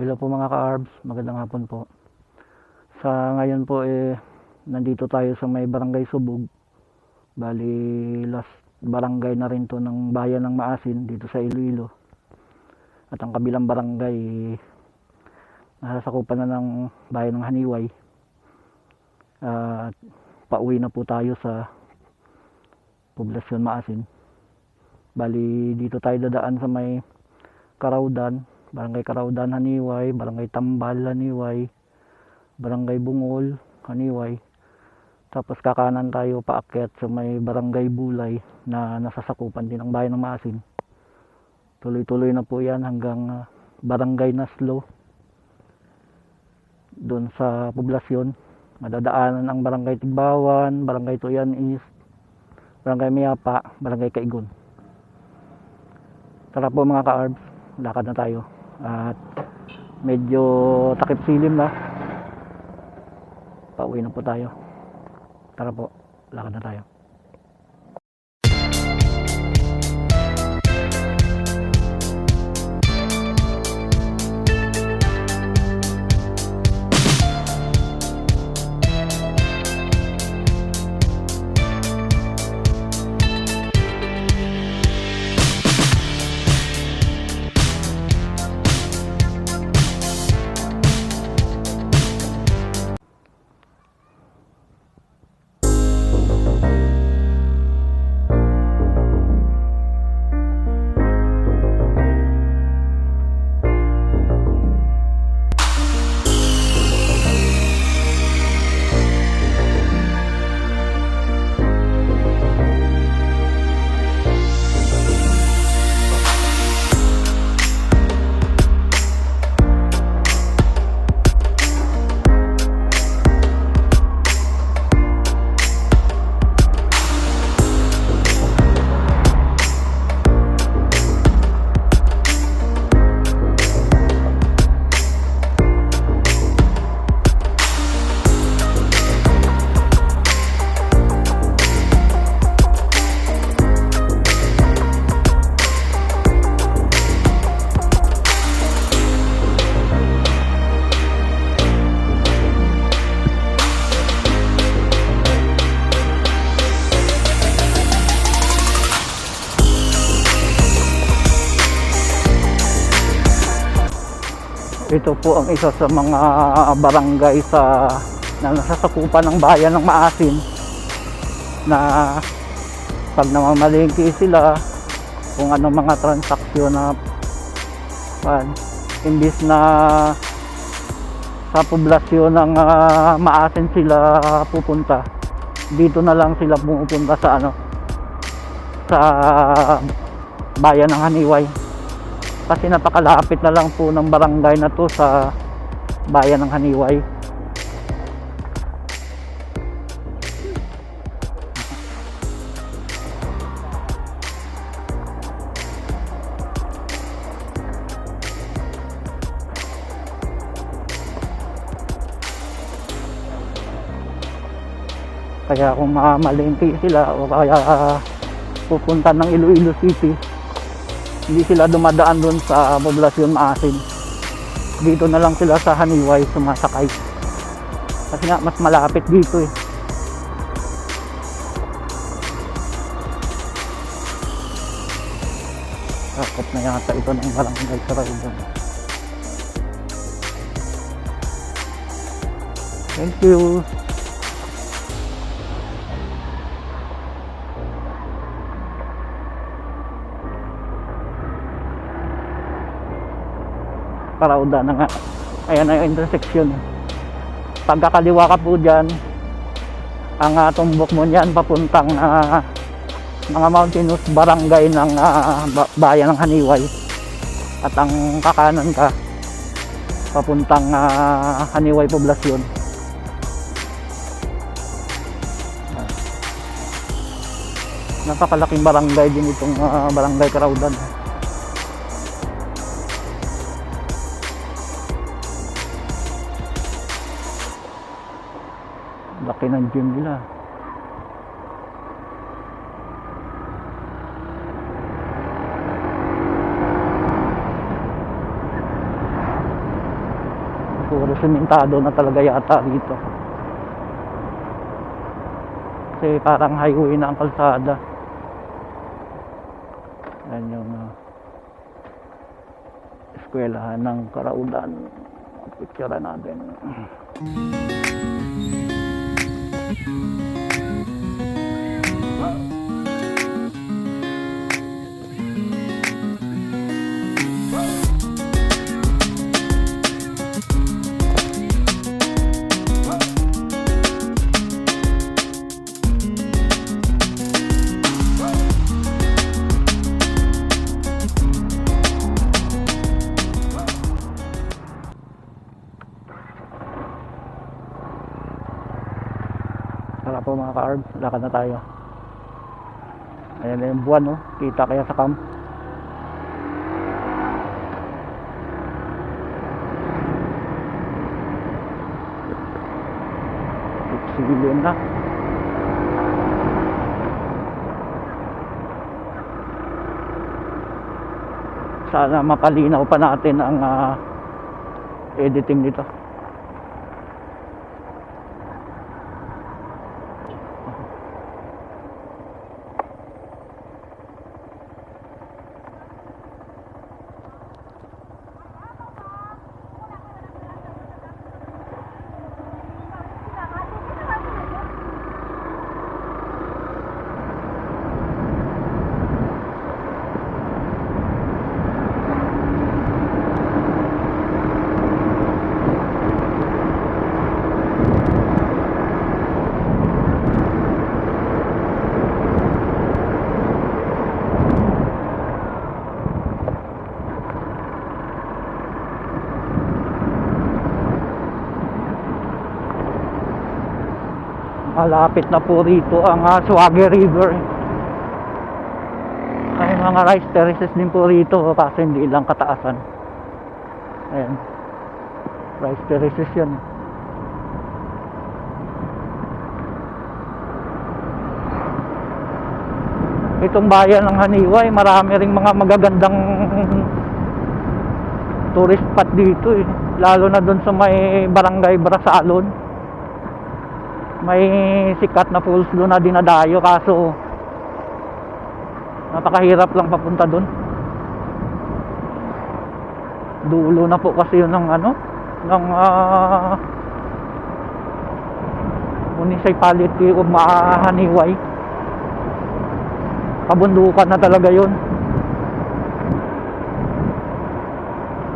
Hello po mga ka-arbs, magandang hapon po. Sa ngayon po nandito tayo sa may Barangay Subog. Bali last barangay na rin to ng bayan ng Maasin dito sa Iloilo. At ang kabilang barangay nasasakupan na ng bayan ng Haniway. At pauwi na po tayo sa Poblasyon Maasin. Bali dito tayo dadaan sa may Karawdan, Barangay Karawdan, Haniway, Barangay Tambal, Haniway, Barangay Bungol, Haniway. Tapos kakanan tayo paakyat sa may Barangay Bulay na nasasakupan din ng bayan ng Maasin. Tuloy-tuloy na po yan hanggang Barangay Naslo. Doon sa poblasyon, madadaanan ang Barangay Tigbawan, Barangay Tuyan East, Barangay Mayapa, Barangay Kaigon. Tara po mga ka-arbs, lakad na tayo. At medyo takip silim na. Pauwi na po tayo. Tara po, lakad na tayo. Ito po ang isa sa mga barangay na nasasakupan ng bayan ng Maasin, na pag namamalengke sila kung ano mga transaksyon na imbis na sa poblasyon ng Maasin sila pupunta, dito na lang sila pumupunta sa sa bayan ng Haniway. Kasi napakalapit na lang po ng barangay na to sa bayan ng Haniway. Kaya kung mamalengke sila o kaya pupunta ng Iloilo City, hindi sila dumadaan doon sa Poblasyon Maasin. Dito na lang sila sa Haniway sumasakay. Kasi nga mas malapit dito eh. Sakop na yata ito ng Barangay Karawdan. Thank you. Karawdan na nga. Ayan na yung intersection. Pagkakaliwa ka po dyan, ang tumbok mo niyan papuntang mga mountainous barangay ng bayan ng Haniway. At ang kakanan ka papuntang Haniway Poblasyon. Napakalaking barangay din itong Barangay Karawdan. Laki ng gym nila. puro simentado na talaga yata dito, kasi parang highway na ang kalsada. Yan yung eskwelahan ng Caraudan. Picture natin. Tara po mga ka-arb, lakad na tayo. Ayan na yung buwan, no? Kita kaya sa camp. Civilian na. Sana mapalinaw pa natin ang editing nito. Malapit na po rito ang Suwagi River. May mga rice terraces din po rito, kasi hindi lang kataasan. Ayan, rice terraces yan. Itong bayan ng Haniway, marami ring mga magagandang tourist spot dito lalo na doon sa may barangay Brasalon. May sikat na falls doon na dinadayo, kaso napakahirap lang papunta doon. Dulo na po kasi yun ng ng municipality of Haniway. Kabundukan na talaga yun.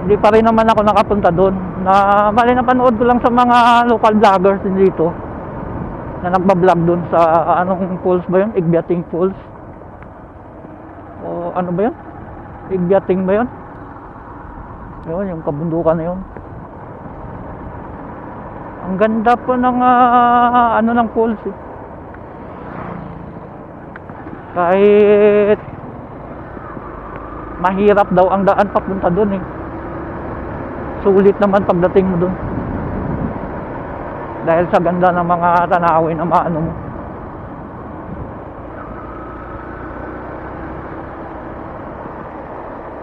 Hindi pa rin naman ako nakapunta doon. Bali napanood ko lang sa mga local vloggers din dito na nagbablog doon sa anong falls ba yun? Igbiating Falls o ano ba yun? Igbiating ba yun? Yun, yung kabundukan na yun. Ang ganda po ng ng falls kahit mahirap daw ang daan papunta doon sulit naman pagdating mo doon. Dahil sa ganda ng mga tanawin na maano mo.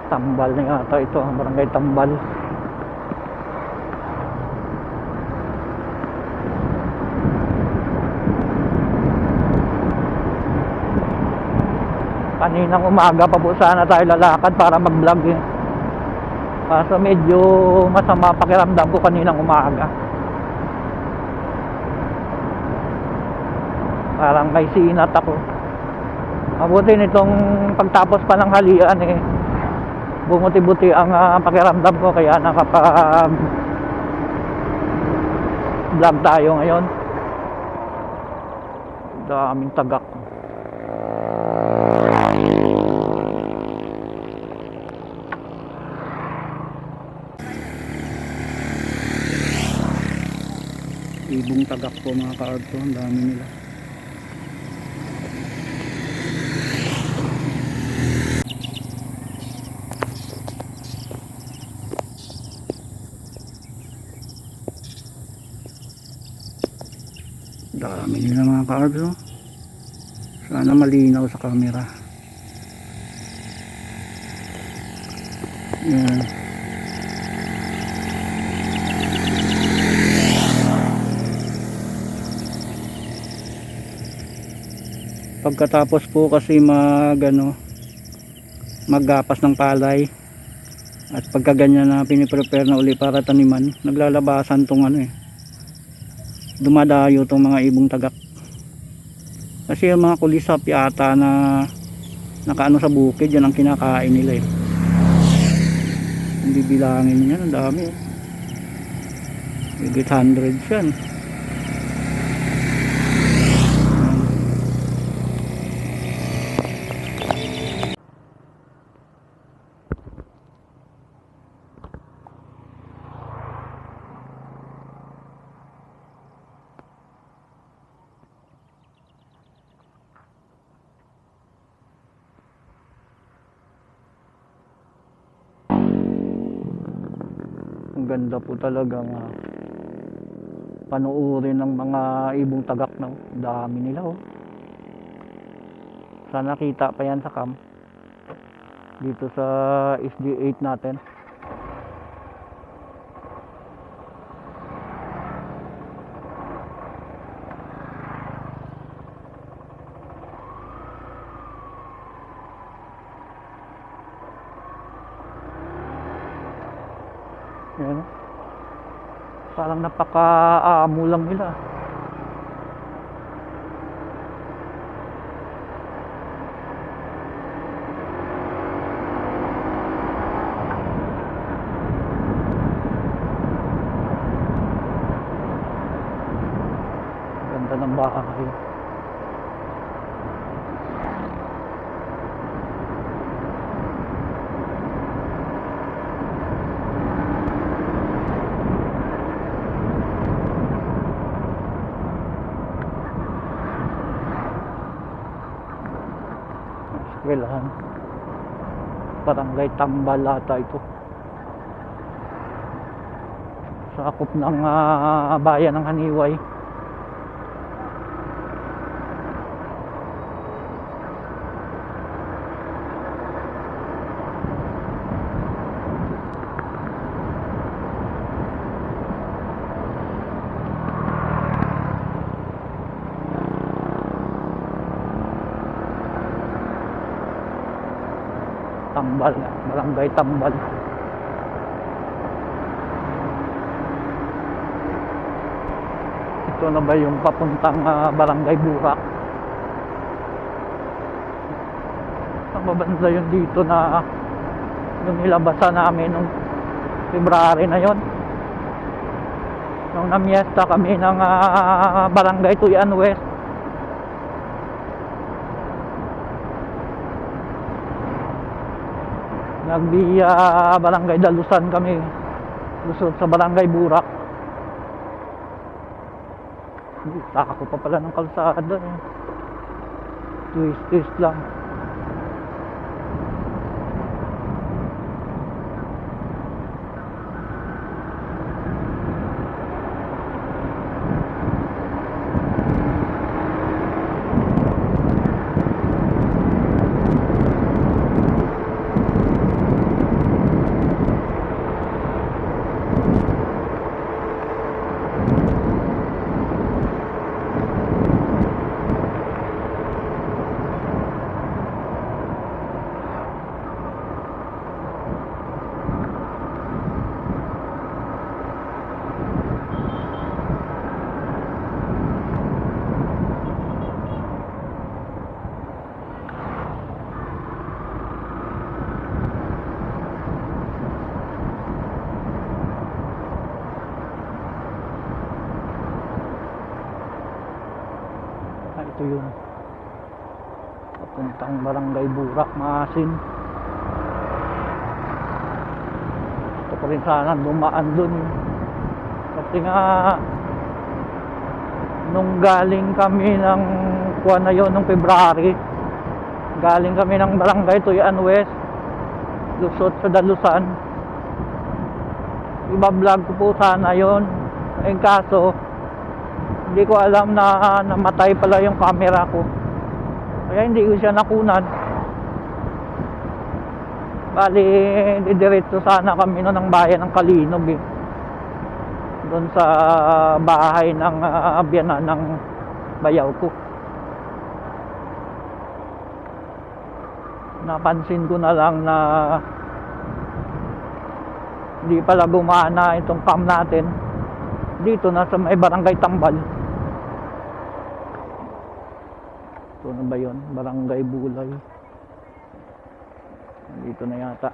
Tambal na yata ito, barangay Tambal. Kaninang umaga pa po sana tayo lalakad para mag-vlog kaso medyo masama pakiramdam ko kaninang umaga. Parang may sinat ako. Mabuti nitong pagtapos pa ng halian bumuti-buti ang pakiramdam ko, kaya nakapag vlog tayo ngayon. Daming tagak. Ibong tagak po mga ka-arb ko, ang dami nila. Dami nila mga ka-arb ko. Sana malinaw sa camera. Yan. Pagkatapos po kasi maggapas ng palay at pagka ganyan na piniprepare na uli para taniman, naglalabasan tong dumadayo tong mga ibong tagak. Kasi yung mga kulisap yata na nakaano sa bukid, yan ang kinakain nila eh. Hindi bilangin yan, ang dami eh. Higit 100 yan. Ang ganda po talagang panuorin ng mga ibong tagak na dami nila oh. Sana kita pa yan sa cam dito sa SG8 natin. Yan. Parang napaka-aamo lang nila. Ganda ng bahay. Eskwelahan. Barangay Tambal ata ito. Sakop ng bayan ng Haniway. Tambal, Barangay Tambal. Ito na ba yung papuntang Barangay Burak? Ang mabansa yun dito na yung nilabasan namin nung February na yon. Nung namiesta kami ng Barangay Tuyan West. Nagbiya Barangay Dalusan kami, lusot sa Barangay Burak. Tako pa pala ng kalsada eh. Twist lang. Ito yung papuntang Barangay Burak, Maasin. Ito ko rin sana dumaan dun kasi nga nung galing kami ng kuwan na yun nung February, galing kami ng Barangay Tuyan West lusot sa Dalusan. Iba-vlog ko po sana yun, eh kaso hindi ko alam na namatay pala yung camera ko, kaya hindi ko siya nakunan. Bali didiretso sana kami no ng bayan ng Kalinog eh, doon sa bahay ng biyanan ng bayaw ko. napansin ko na lang na hindi pala gumana itong cam natin dito na sa may barangay Tambal. Ito na ba yun? Barangay Bulay. Dito na yata.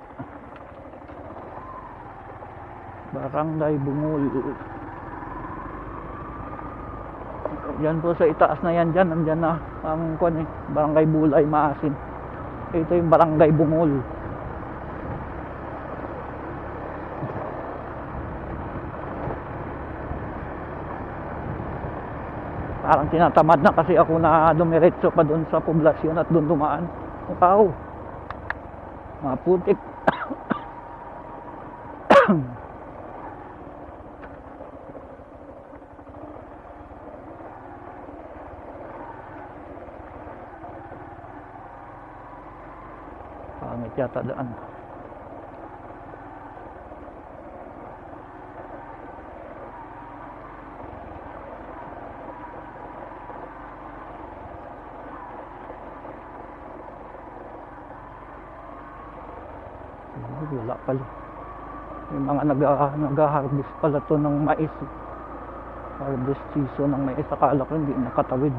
Barangay Bungol. Yan po sa itaas na yan dyan. Nandyan na ang Barangay Bulay Maasin. Ito yung Barangay Bungol. Parang tinatamad na kasi ako na dumiretso pa doon sa poblasyon at doon dumaan. Wow, mga putik. Pangit yata daan. Wala pala. May mga nag-harvest pala to ng mais. Harvest season ng mais. Akala ko hindi nakatawid.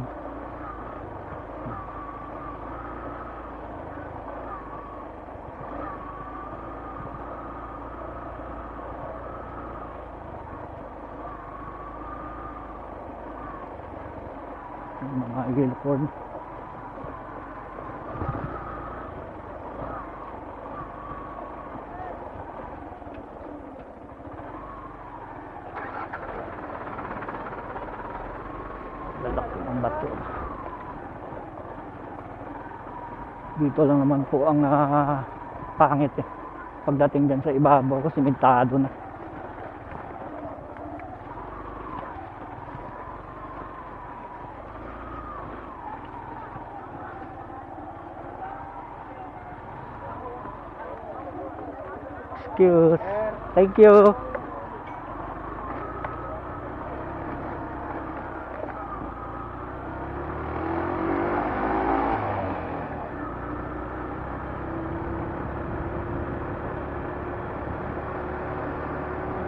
Mga eagle corn. Lalaki ng bato. Dito lang naman po ang pangit eh. Pagdating dyan sa ibabaw kasi simentado na. Excuse. Thank you.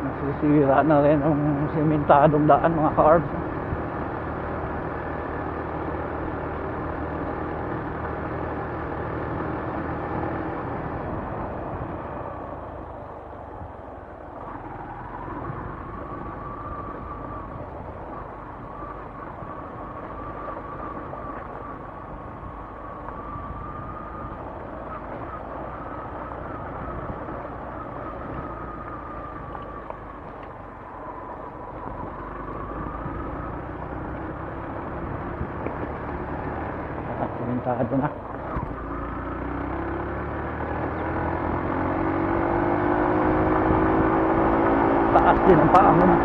Nasisira na rin ang simentadong daan mga ka-arbs. Simentado na. Taas din ang paa mo na.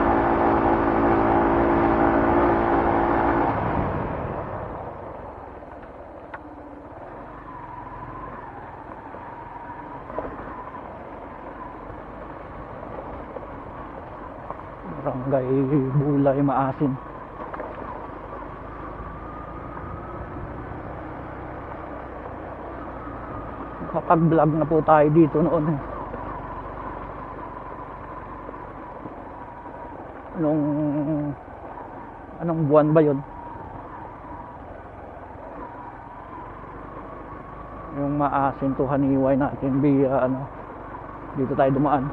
Barangay Bulay Maasin. Kapag-vlog na po tayo dito noon. Anong buwan ba yun? Yung Maasin to Haniway natin via dito tayo dumaan.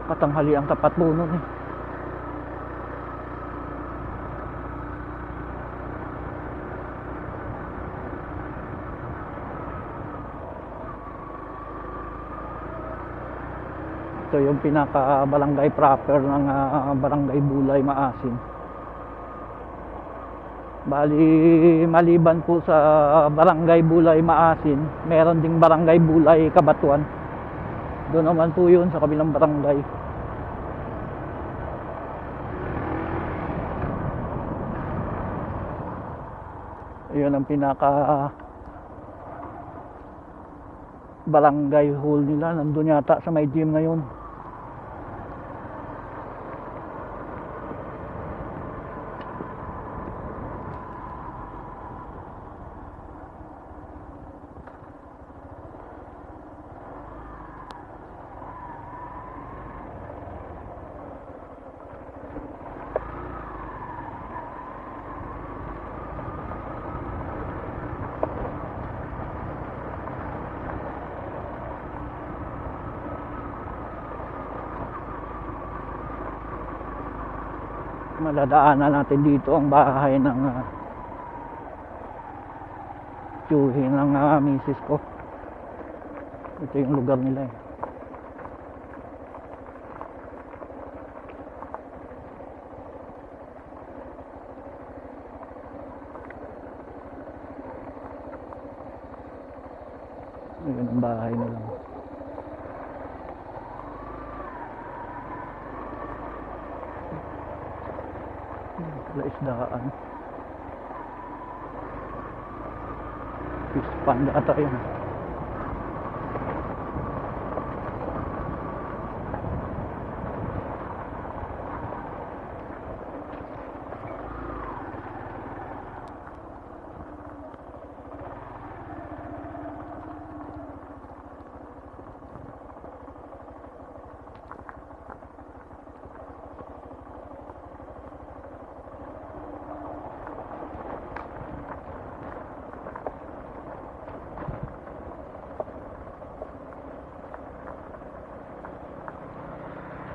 Patanghali ang tapat po nun eh. Ito yung pinaka-barangay proper ng Barangay Bulay Maasin. Bali, maliban po sa Barangay Bulay Maasin, meron ding Barangay Bulay Kabatuan. Doon naman po yun sa kabilang barangay. Yun ang pinaka-barangay hall nila. Nandun yata sa may gym na yun. Maladaanan natin dito ang bahay ng tiyuhin ng misis ko. Ito yung lugar nila eh. Yun ang bahay nila. Wala isdaan. Fish pond ata yun.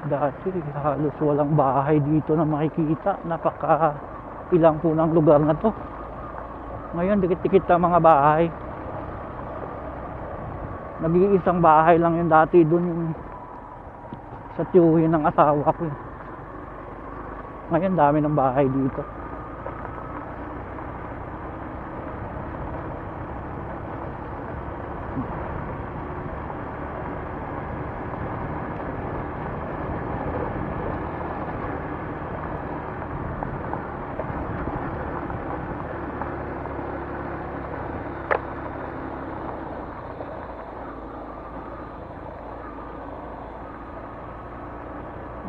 Dati halos walang bahay dito na makikita. Napaka ilang po ng lugar na to. Ngayon dikit-dikit ang mga bahay. Nag-iisang bahay lang yung dati dun yung sa tiyuhin ng asawa ko. Ngayon dami ng bahay dito.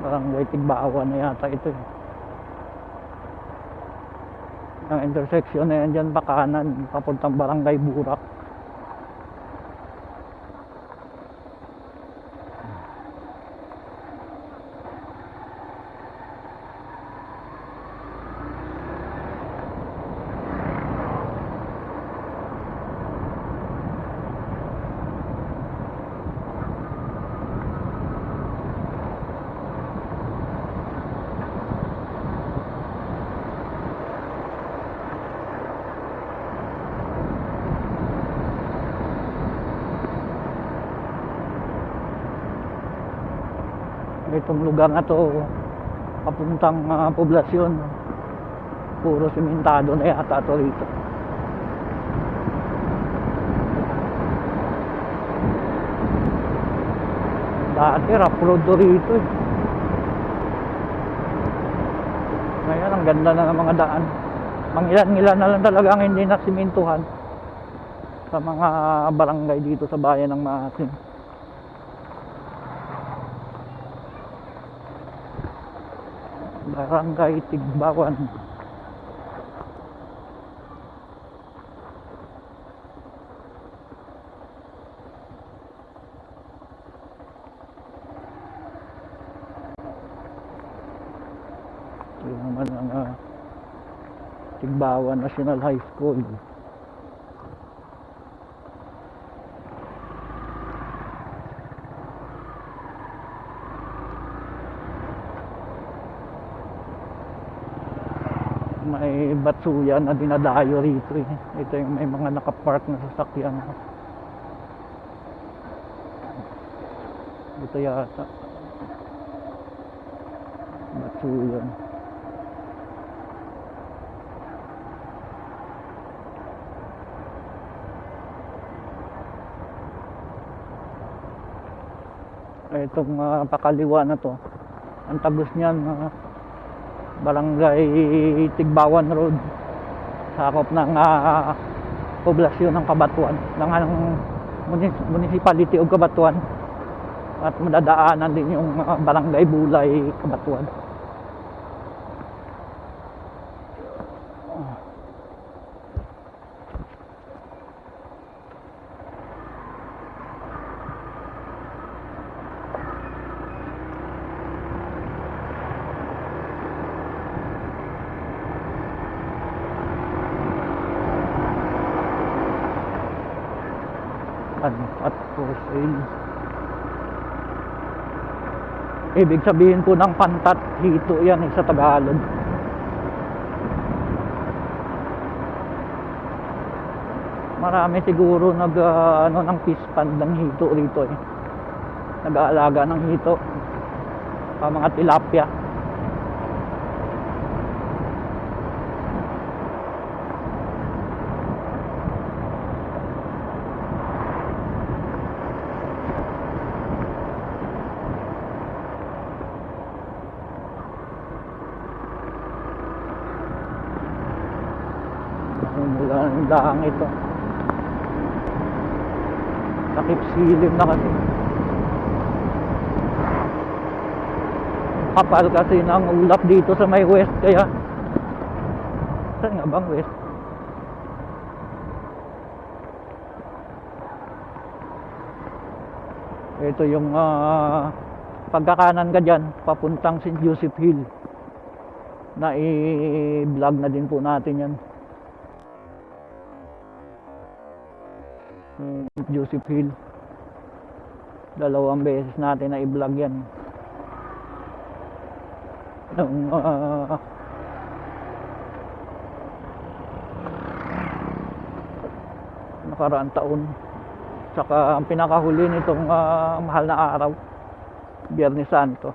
Barangay Tigbawan na yata ito eh. Ang intersection na yan dyan pa kanan, papuntang Barangay Burak. Itong lugar na to papuntang poblasyon, puro simentado na yata to rito. Dati rough road to rito eh. Ngayon ang ganda na ng mga daan. Mangilan-ngilan na lang talaga ang hindi na simentuhan sa mga barangay dito sa bayan ng Maasin. Barangay Tigbawan. Ito naman ang Tigbawan National High School. May batsuyan na dinadayo rito eh. Ito yung may mga nakapark na sasakyan. Ito yata batsuyan. Itong pakaliwa na to, ang tagos niyan Barangay Tigbawan Road, sakop ng poblasyon ng Cabatuan, ng municipality of Cabatuan, at madadaanan din yung Barangay Bulay, Cabatuan. At for sale. Ibig sabihin po ng pantat, hito yan sa Tagalog. Marami siguro ano ng fish pond ng hito rito eh. Nag-aalaga ng hito. Mga tilapia. Mula ng dahang ito. Takip silim na kasi. Kapal kasi ng ulap dito sa may west kaya. Saan nga bang west? Ito yung pagkakanan ka dyan, papuntang St. Joseph Hill. Na i-vlog na din po natin yan. St. Joseph Hill. 2 beses natin na i-vlog yan. Nung nakaraang taon. Saka ang pinakahuli nitong mahal na araw, Biyernes Santo.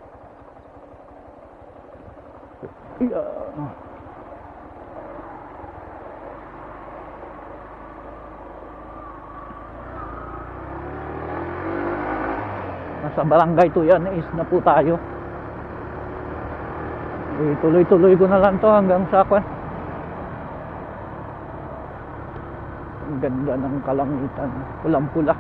Nasa barangay Tuyanes na po tayo. Tuloy-tuloy ko na lang to hanggang sa kwan. Ang ganda ng kalangitan, pulang-pula.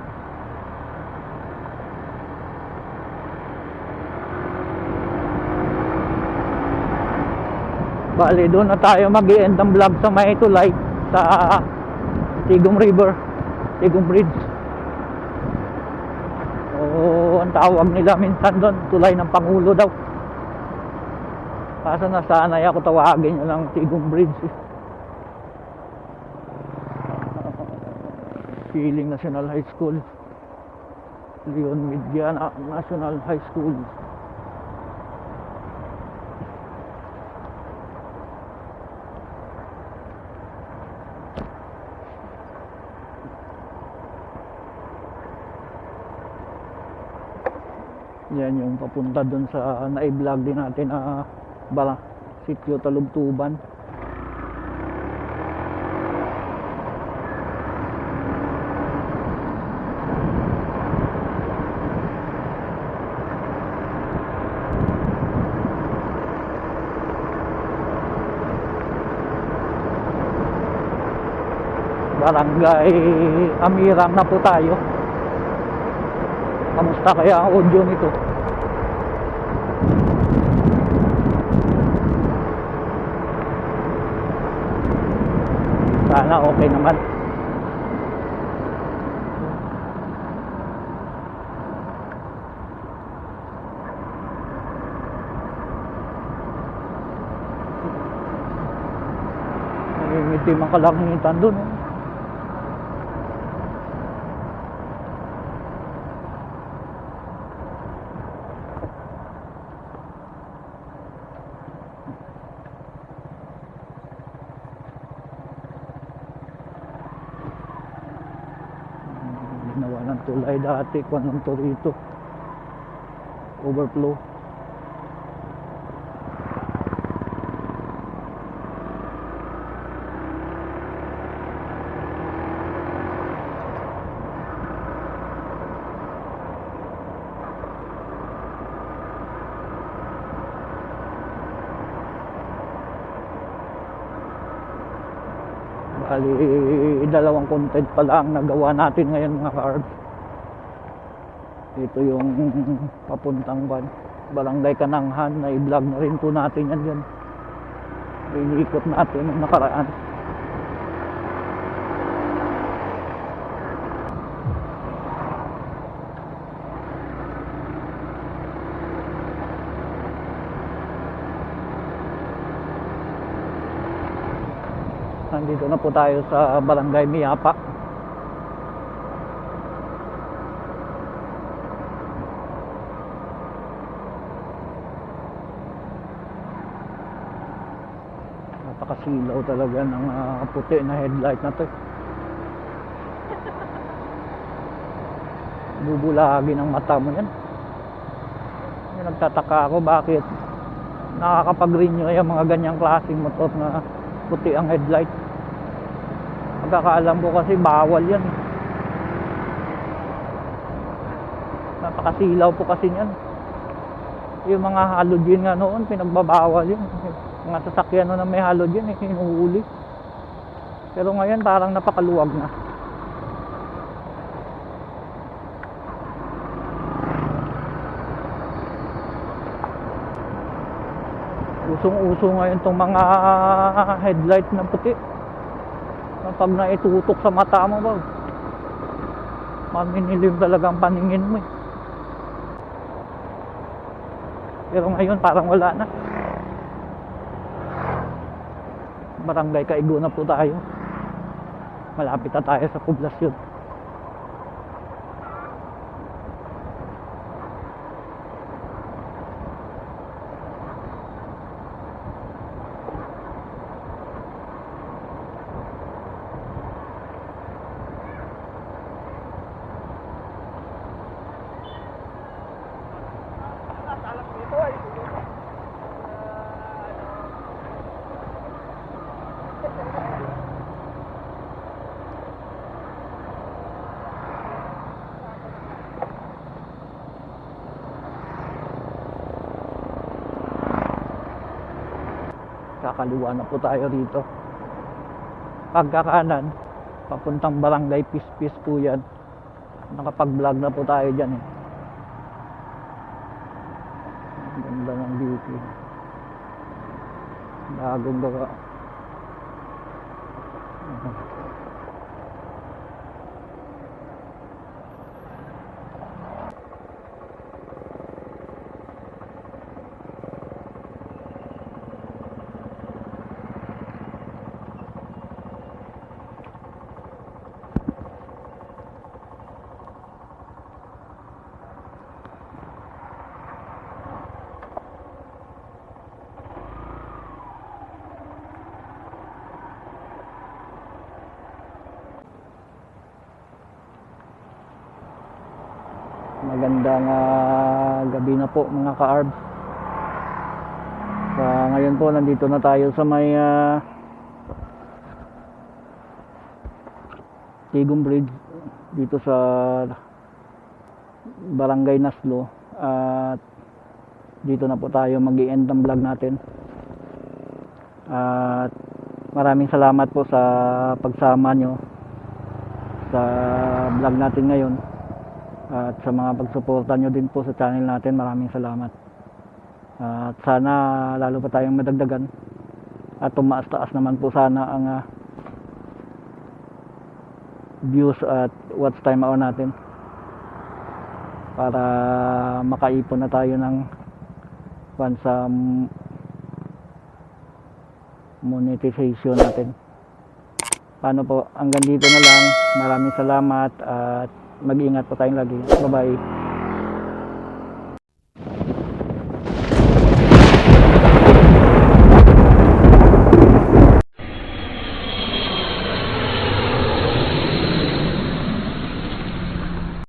Bali, doon na tayo mag-i-end ang vlog sa may tulay sa Tigong River, Tigong Bridge. O ang tawag nila minsan doon, tulay ng Pangulo daw. Kaso nasanay ako tawagin nyo lang Tigong Bridge. Piling National High School, Leon Mediana National High School. Yan yung papunta dun sa na-vlog din natin na Sitio Talugtuban. Barangay Amiram na po tayo. Kamusta kaya ang audio nito? Sana okay naman. Nangingitim ang kalangitan dun. Ginawa ng tulay dati, kung anong to rito, overflow. Bali, 2 content pala ang nagawa natin ngayon mga ka-ARBS. Ito yung papuntang Barangay Kananghan, na i-vlog na rin po natin yan dyan. Inikot natin ng nakaraan. Nandito na po tayo sa Barangay Miyapa. Napakasilaw talaga ng puti na headlight na to. bubulagi ng mata mo yan. Yung nagtataka ako bakit nakakapag-renew yung mga ganyang klaseng motor na puti ang headlight. Pagkakaalam ko kasi bawal yan. Napakasilaw po kasi yan. Yung mga halogen nga noon, pinagbabawal yun. Mga sasakyan na may halogen, hinuhuli. Pero ngayon parang napakaluwag na. Usong-uso ngayon itong mga headlight na puti. Pag naitutok sa mata mo ba, maminilim talaga ang paningin mo eh. Pero ngayon parang wala na. Barangay Kaigo na po tayo. Malapit na tayo sa poblasyon. Kakaliwa na po tayo rito. Pagkakanan, papuntang Barangay Pispis po yan. Nakapag-vlog na po tayo dyan eh. Ganda ng beauty. Bagong gawa. Magandang gabi na po mga ka-arbs. Ngayon po nandito na tayo sa may Tigong Bridge dito sa Barangay Naslo. At dito na po tayo mag-i-end ng vlog natin. At maraming salamat po sa pagsama nyo sa vlog natin ngayon. At sa mga pagsuporta nyo din po sa channel natin, maraming salamat. At sana lalo pa tayong madagdagan. At tumaas-taas naman po sana ang views at watch time hour natin. Para makaipon na tayo ng sa monetization natin. Paano po? Hanggang dito na lang. Maraming salamat at mag-ingat po tayong lagi. Bye-bye.